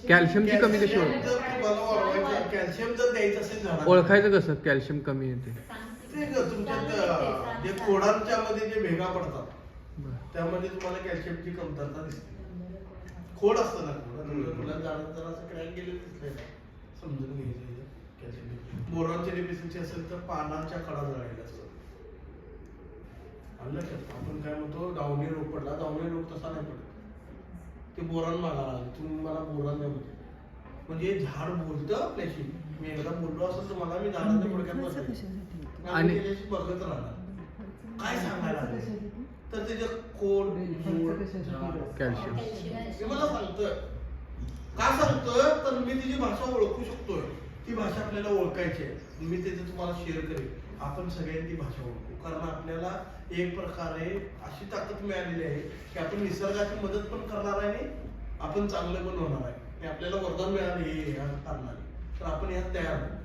कॅल्शियमची कमी कशी कॅल्शियम जर द्यायचं असेल झाडाला, ओळखायचं कसं कॅल्शियम कमी येते? ते तुमच्या जे खोडांच्या मध्ये जे भेगा पडतात त्यामध्ये तुम्हाला कॅल्शियमची कमतरता दिसते. खोड असतं ना, खोड झाडात जर असं क्रॅक गेलेलं दिसतंय ना, समजून घ्यायचं कॅल्शियम. बोरॉनची डेफिशियन्सी असेल तर पानांच्या कडा जळायला असतात. आपण काय म्हणतो डावणी रोग पडला, डावणी रोग तसा नाही पडत, ते बोरॉन मागायला लागले, तुम्ही मला बोरॉन नाही म्हणजे झाड बोलतं आपल्याशी. मी एकदा बोललो असेल तर मला, मी झाडाच्या पुढक्यात बसले आणि त्याच्याशी बघत राहणार काय सांगायला तर त्याच्या खोड कॅल्शियम हे मला सांगतोय. का सांगतोय तर मी तिची भाषा ओळखू शकतोय, ती भाषा आपल्याला ओळखायची आहे. मी त्याचं तुम्हाला शेअर करेन. आपण सगळ्यांनी ती भाषा ओळखू, कारण आपल्याला एक प्रकारे अशी ताकद मिळालेली आहे की आपण निसर्गाची मदत पण करणार आहे आणि आपण चांगलं पण होणार आहे. हे आपल्याला वरदान मिळाले हे कारणाने, तर आपण यात तयार आहोत.